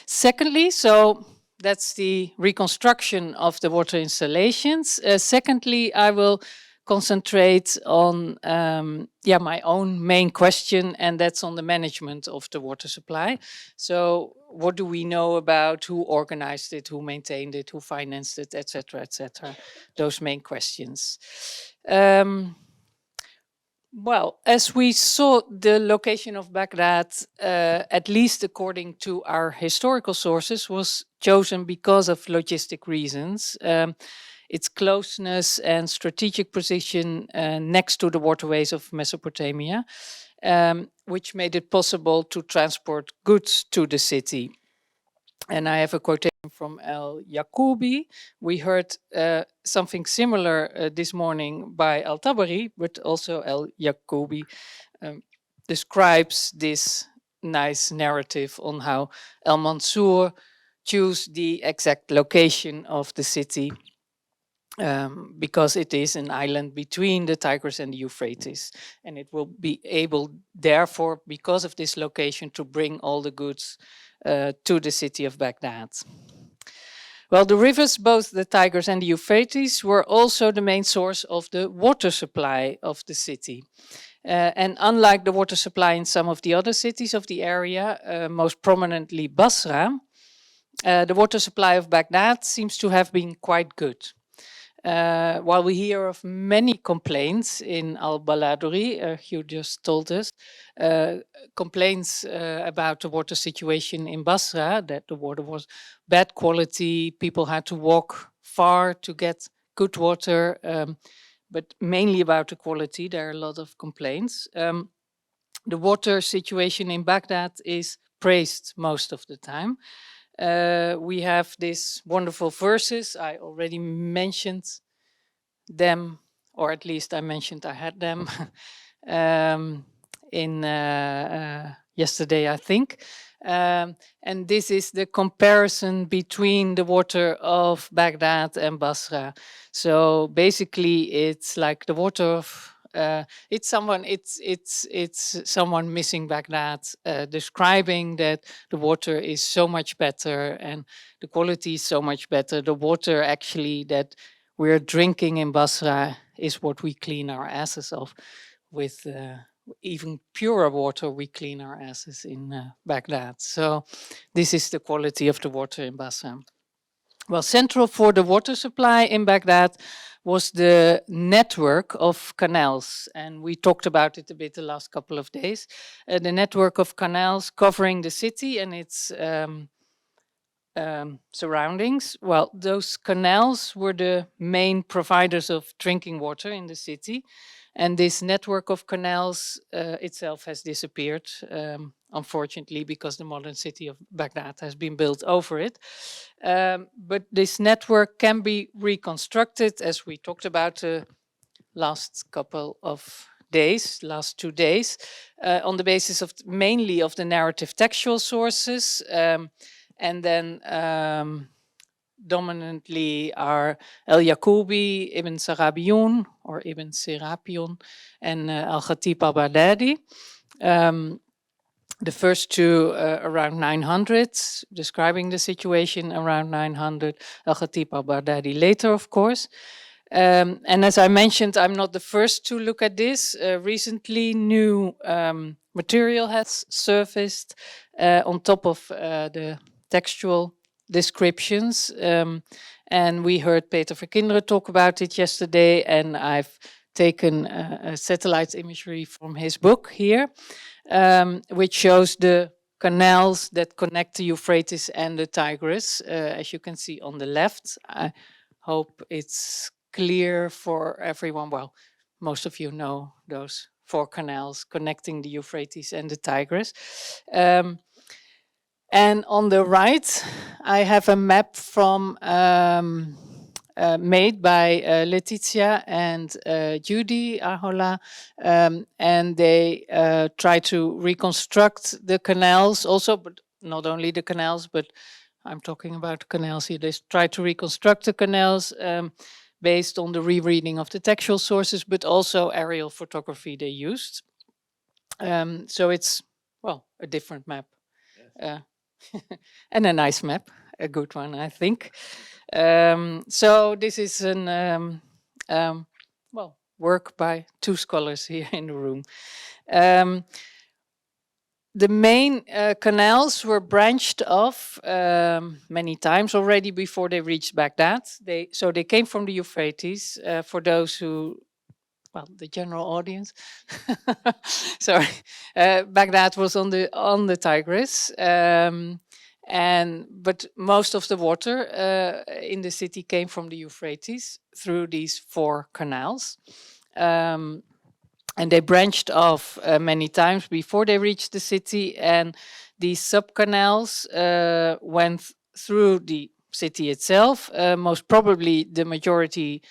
Secondly, so that's the reconstruction of the water installations. Secondly, I will concentrate on my own main question, and that's on the management of the water supply. So what do we know about who organized it, who maintained it, who financed it, etc., etc. Those main questions. Well, as we saw, the location of Baghdad, at least according to our historical sources, was chosen because of logistic reasons. Its closeness and strategic position next to the waterways of Mesopotamia, which made it possible to transport goods to the city. And I have a quotation from El Yaqoubi. We heard something similar this morning by Al Tabari, but also El Yaqoubi describes this nice narrative on how El Mansour chose the exact location of the city because it is an island between the Tigris and the Euphrates. And it will be able, therefore, because of this location, to bring all the goods to the city of Baghdad. Well, the rivers, both the Tigris and the Euphrates, were also the main source of the water supply of the city. And unlike the water supply in some of the other cities of the area, most prominently Basra, the water supply of Baghdad seems to have been quite good. While we hear of many complaints in Al-Baladuri, Hugh just told us, complaints about the water situation in Basra, that the water was bad quality, people had to walk far to get good water, but mainly about the quality, there are a lot of complaints. The water situation in Baghdad is praised most of the time. We have these wonderful verses. I already mentioned them, or at least I mentioned I had them in yesterday, I think. And this is the comparison between the water of Baghdad and Basra. So basically, it's like the water of it's someone missing Baghdad, describing that the water is so much better and the quality is so much better. The water actually that we're drinking in Basra is what we clean our asses of. With even purer water, we clean our asses in Baghdad. So this is the quality of the water in Basra. Well, central for the water supply in Baghdad was the network of canals. And we talked about it a bit the last couple of days. The network of canals covering the city and its surroundings. Well, those canals were the main providers of drinking water in the city. And this network of canals itself has disappeared, unfortunately, because the modern city of Baghdad has been built over it. But this network can be reconstructed, as we talked about the last couple of days, last 2 days, on the basis of mainly of the narrative textual sources, and then dominantly are El Yaqoubi, Ibn Sarabion, or Ibn Serapion, and Al-Khatib al-Baghdadi. The first two around 900, describing the situation around 900, Al-Khatib al-Baghdadi later, of course. And as I mentioned, I'm not the first to look at this. Recently, new material has surfaced on top of the textual descriptions. And we heard Peter Verkinderen talk about it yesterday, and I've taken satellite imagery from his book here, which shows the canals that connect the Euphrates and the Tigris, as you can see on the left. I hope it's clear for everyone. Well, most of you know those 4 canals connecting the Euphrates and the Tigris. And on the right, I have a map from made by Letizia and Judy Ahola, and they try to reconstruct the canals also, but not only the canals, but I'm talking about canals here. They try to reconstruct the canals based on the rereading of the textual sources, but also aerial photography they used. So it's, well, a different map. Yes. And a nice map, a good one, I think. So this is an well, work by 2 scholars here in the room. The main canals were branched off many times already before they reached Baghdad. So they came from the Euphrates. For those who well, the general audience. Sorry, Baghdad was on the Tigris, but most of the water in the city came from the Euphrates through these 4 canals. And they branched off many times before they reached the city, and these sub-canals went through the city itself, most probably the majority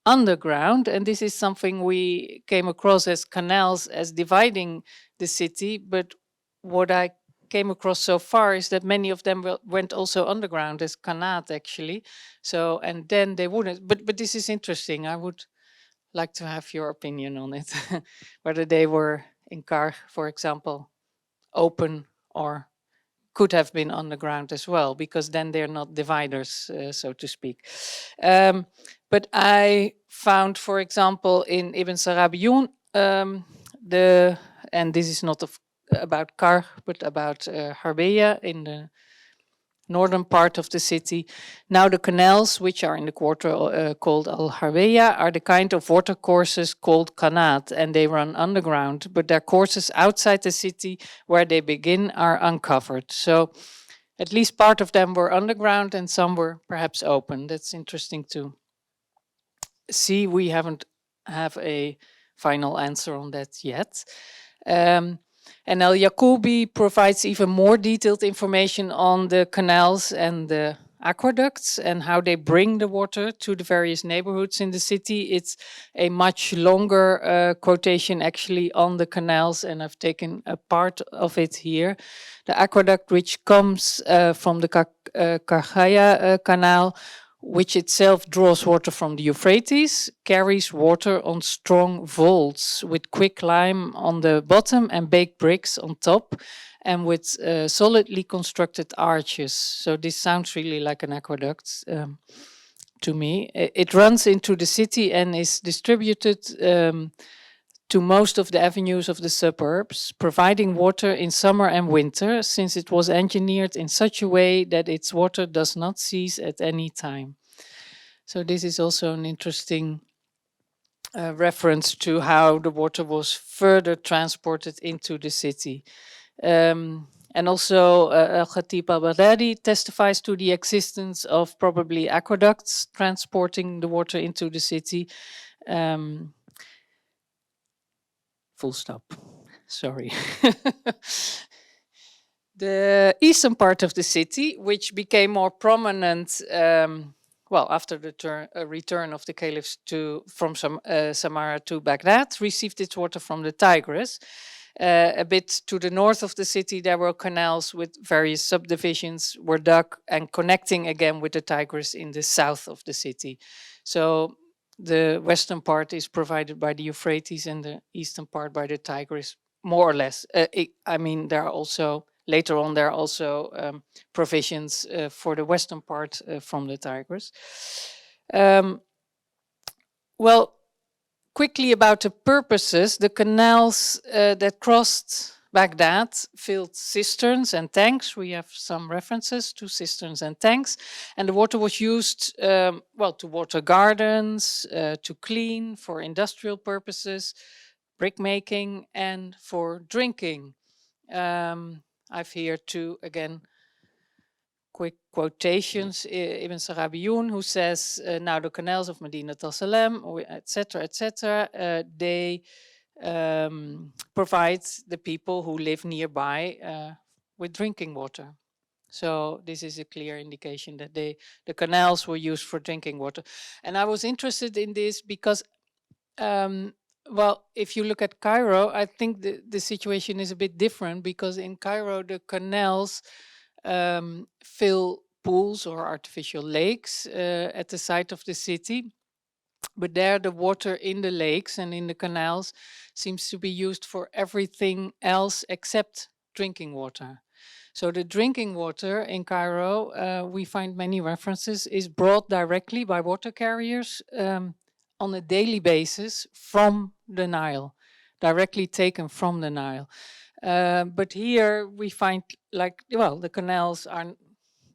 underground. And this is something we came across as canals as dividing the city, but what I came across so far is that many of them went also underground as qanat, actually. So, and then they wouldn't, but this is interesting. I would like to have your opinion on it, whether they were in Kar, for example, open or could have been underground as well, because then they're not dividers, so to speak. But I found, for example, in Ibn Sarabiun, and this is not about Kar, but about Harbeya in the northern part of the city. Now the canals, which are in the quarter called Al-Harbeya, are the kind of water courses called qanat, and they run underground, but their courses outside the city where they begin are uncovered. So at least part of them were underground and some were perhaps open. That's interesting to see. We haven't have a final answer on that yet. And El Yacoubi provides even more detailed information on the canals and the aqueducts and how they bring the water to the various neighborhoods in the city. It's a much longer quotation actually on the canals, and I've taken a part of it here. The aqueduct, which comes from the Karkhaya Canal, which itself draws water from the Euphrates, carries water on strong vaults with quicklime on the bottom and baked bricks on top, and with solidly constructed arches. So this sounds really like an aqueduct to me. It runs into the city and is distributed to most of the avenues of the suburbs, providing water in summer and winter, since it was engineered in such a way that its water does not cease at any time. So this is also an interesting reference to how the water was further transported into the city. And also Al-Khatib al-Baghdadi testifies to the existence of probably aqueducts transporting the water into the city. Full stop. Sorry. The eastern part of the city, which became more prominent after the return of the caliphs from Samarra to Baghdad, received its water from the Tigris. A bit to the north of the city, there were canals with various subdivisions were dug and connecting again with the Tigris in the south of the city. So the western part is provided by the Euphrates and the eastern part by the Tigris, more or less. There are also, later on, there are also provisions for the western part from the Tigris. Quickly about the purposes, the canals that crossed Baghdad filled cisterns and tanks. We have some references to cisterns and tanks. And the water was used, to water gardens, to clean, for industrial purposes, brick making, and for drinking. I've here two, again, quick quotations. Ibn Sarabiun, who says, now the canals of Medina al Salem, etc., they provide the people who live nearby with drinking water. So this is a clear indication that the canals were used for drinking water. And I was interested in this because, if you look at Cairo, I think the situation is a bit different, because in Cairo, the canals fill pools or artificial lakes at the site of the city. But there, the water in the lakes and in the canals seems to be used for everything else except drinking water. So the drinking water in Cairo, we find many references, is brought directly by water carriers on a daily basis from the Nile, directly taken from the Nile. But here we find, the canals are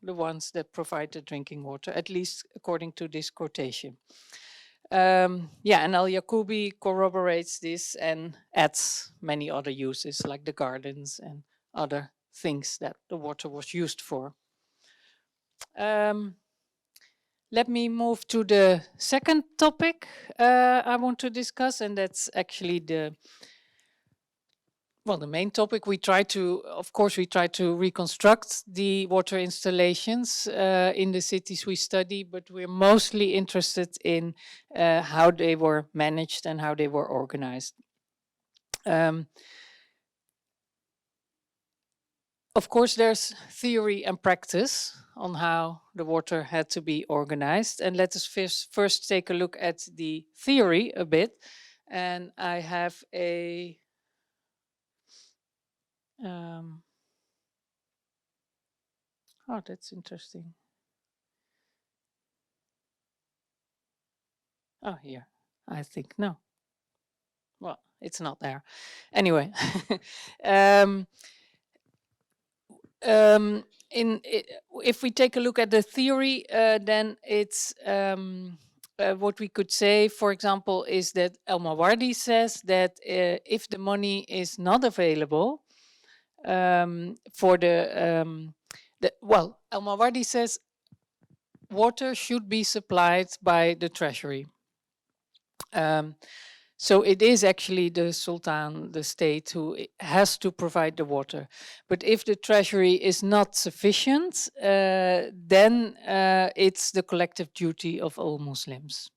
the ones that provide the drinking water, at least according to this quotation. Yeah, and Al-Yaqoubi corroborates this and adds many other uses like the gardens and other things that the water was used for. Let me move to the second topic I want to discuss, and that's actually the main topic. We try to, of course, we try to reconstruct the water installations in the cities we study, but we're mostly interested in how they were managed and how they were organized. Of course, there's theory and practice on how the water had to be organized. And let us first take a look at the theory a bit. And I have a oh, that's interesting. Oh, here, I think, no. Well, it's not there. Anyway, if we take a look at the theory, then it's what we could say, for example, is that El-Mawardi says that if the money is not available for El-Mawardi says water should be supplied by the treasury. So it is actually the Sultan, the state, who has to provide the water. But if the treasury is not sufficient, then it's the collective duty of all Muslims.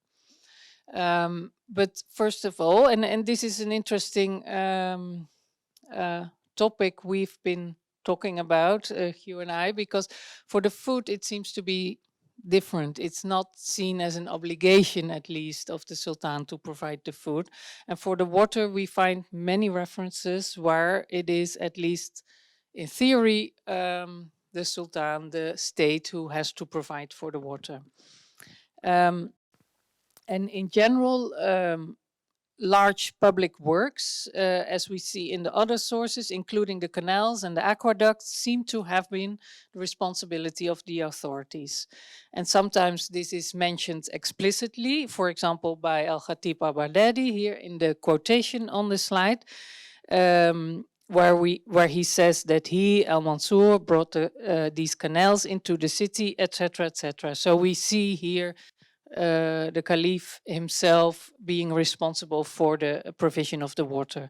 But first of all, and this is an interesting topic we've been talking about, Hugh and I, because for the food it seems to be different. It's not seen as an obligation, at least, of the Sultan to provide the food. And for the water, we find many references where it is, at least in theory, the Sultan, the state, who has to provide for the water. And in general, large public works, as we see in the other sources, including the canals and the aqueducts, seem to have been the responsibility of the authorities. And sometimes this is mentioned explicitly, for example, by Al-Khatib al-Baghdadi here in the quotation on the slide, where he says that he, Al-Mansur, brought these canals into the city, etc., etc. So we see here the Caliph himself being responsible for the provision of the water.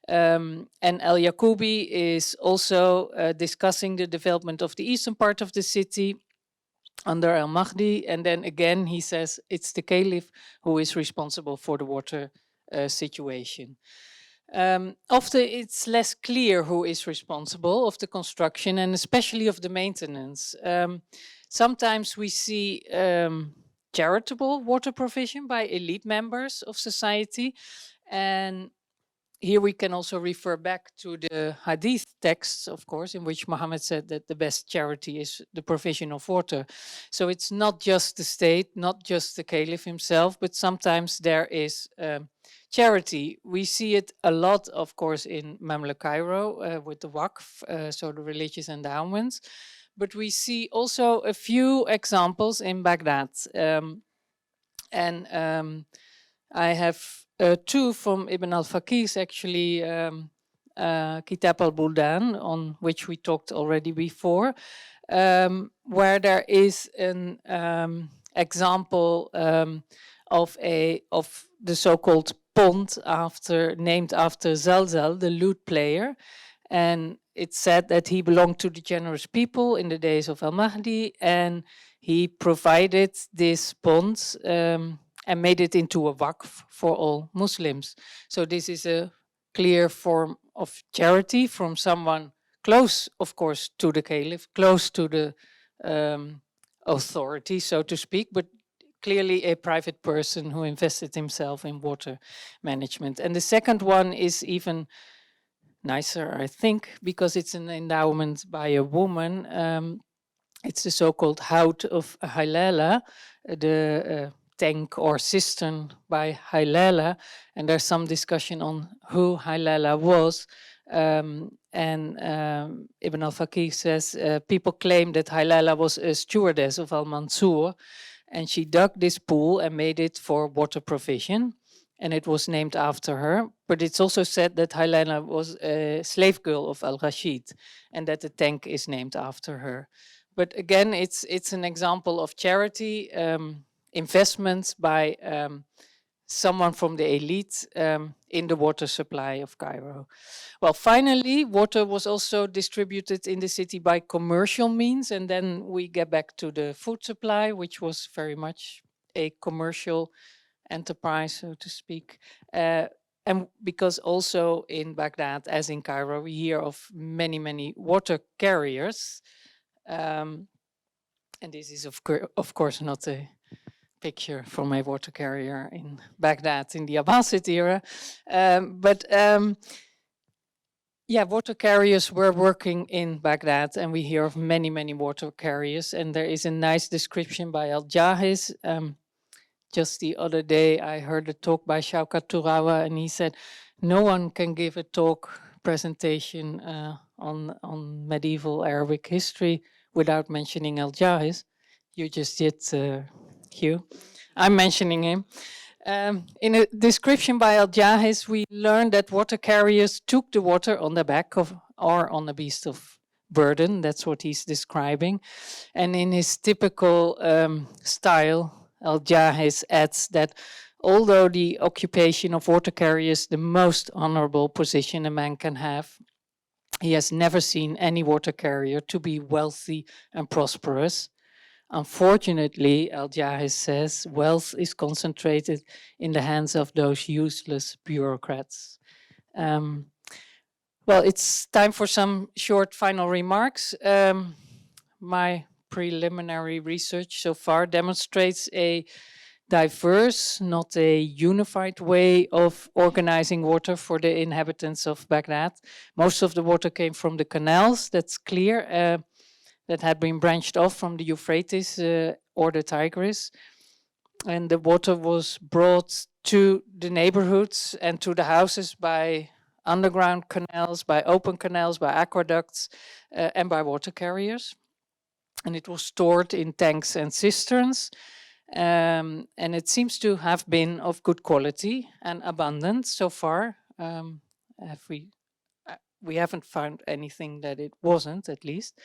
And Al-Yaqoubi is also discussing the development of the eastern part of the city under Al-Mahdi. And then again, he says it's the Caliph who is responsible for the water situation. Often it's less clear who is responsible of the construction and especially of the maintenance. Sometimes we see charitable water provision by elite members of society. And here we can also refer back to the hadith texts, of course, in which Muhammad said that the best charity is the provision of water. So it's not just the state, not just the caliph himself, but sometimes there is charity. We see it a lot, of course, in Mamluk Cairo with the Waqf, so the religious endowments. But we see also a few examples in Baghdad. I have two from Ibn al-Faqih's, actually, Kitab al-Buldan, on which we talked already before, where there is an example of the so-called pond named after Zalzal, the lute player. And it's said that he belonged to the generous people in the days of Al-Mahdi, and he provided this pond and made it into a waqf for all Muslims. So this is a clear form of charity from someone close, of course, to the caliph, close to the authority, so to speak, but clearly a private person who invested himself in water management. And the second one is even nicer, I think, because it's an endowment by a woman. It's the so-called Hout of Hilala, the tank or cistern by Hilala. And there's some discussion on who Hilala was. Ibn al-Faqih says people claim that Hilala was a stewardess of Al-Mansur, And she dug this pool and made it for water provision. And it was named after her. But it's also said that Helena was a slave girl of Al-Rashid, and that the tank is named after her. But again, it's an example of charity, investments by someone from the elite in the water supply of Cairo. Well, finally, water was also distributed in the city by commercial means. And then we get back to the food supply, which was very much a commercial enterprise, so to speak. And because also in Baghdad, as in Cairo, we hear of many, many water carriers. And this is, of course, not a picture from a water carrier in Baghdad in the Abbasid era. Yeah, water carriers were working in Baghdad, and we hear of many, many water carriers. And there is a nice description by Al-Jahiz. Just the other day, I heard a talk by Shaukat Turawa, and he said, no one can give a presentation on medieval Arabic history without mentioning Al-Jahiz. You just did, Hugh. I'm mentioning him. In a description by Al-Jahiz, we learned that water carriers took the water on the back of or on a beast of burden. That's what he's describing. And in his typical style, Al-Jahiz adds that although the occupation of water carrier is the most honorable position a man can have, he has never seen any water carrier to be wealthy and prosperous. Unfortunately, Al-Jahiz says, wealth is concentrated in the hands of those useless bureaucrats. Well, it's time for some short final remarks. My preliminary research so far demonstrates a diverse, not a unified way of organizing water for the inhabitants of Baghdad. Most of the water came from the canals, that's clear, that had been branched off from the Euphrates or the Tigris. And the water was brought to the neighborhoods and to the houses by underground canals, by open canals, by aqueducts, and by water carriers. And it was stored in tanks and cisterns. And it seems to have been of good quality and abundant so far. We haven't found anything that it wasn't, at least.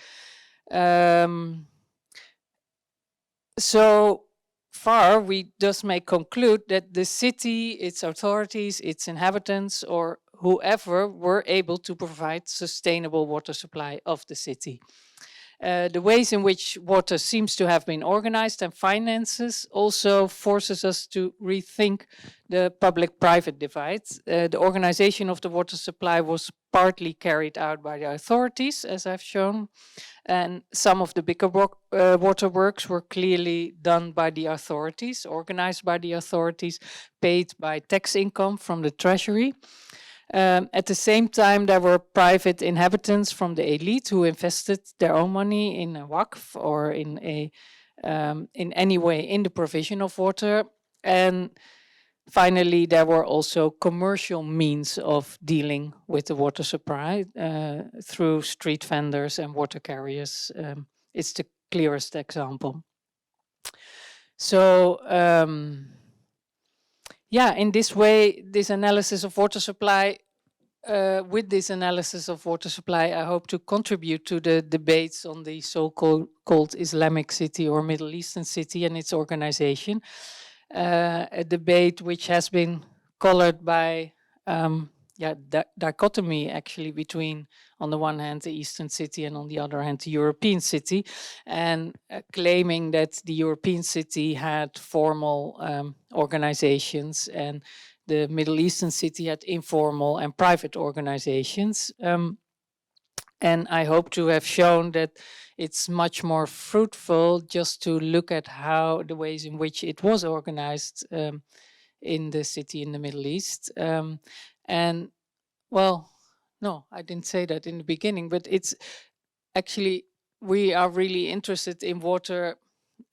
So far, we thus may conclude that the city, its authorities, its inhabitants, or whoever were able to provide sustainable water supply of the city. The ways in which water seems to have been organized and finances also forces us to rethink the public-private divide. The organization of the water supply was partly carried out by the authorities, as I've shown, and some of the bigger waterworks were clearly done by the authorities, organized by the authorities, paid by tax income from the treasury. At the same time, there were private inhabitants from the elite who invested their own money in a waqf or in any way in the provision of water. And finally, there were also commercial means of dealing with the water supply through street vendors and water carriers. It's the clearest example. So, yeah, in this way, this analysis of water supply, with this analysis of water supply, I hope to contribute to the debates on the so-called Islamic city or Middle Eastern city and its organization. A debate which has been colored by dichotomy actually between, on the one hand, the Eastern city and on the other hand, the European city, and claiming that the European city had formal organizations and the Middle Eastern city had informal and private organizations. And I hope to have shown that it's much more fruitful just to look at how the ways in which it was organized in the city in the Middle East. And well, no, I didn't say that in the beginning, but it's actually, we are really interested in water,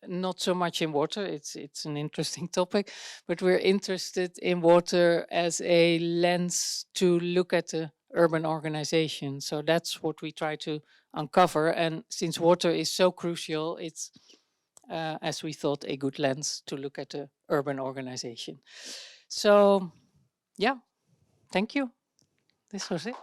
not so much in water, it's an interesting topic, but we're interested in water as a lens to look at the urban organization. So that's what we try to uncover. And since water is so crucial, it's as we thought a good lens to look at the urban organization. So, yeah, thank you. This was it.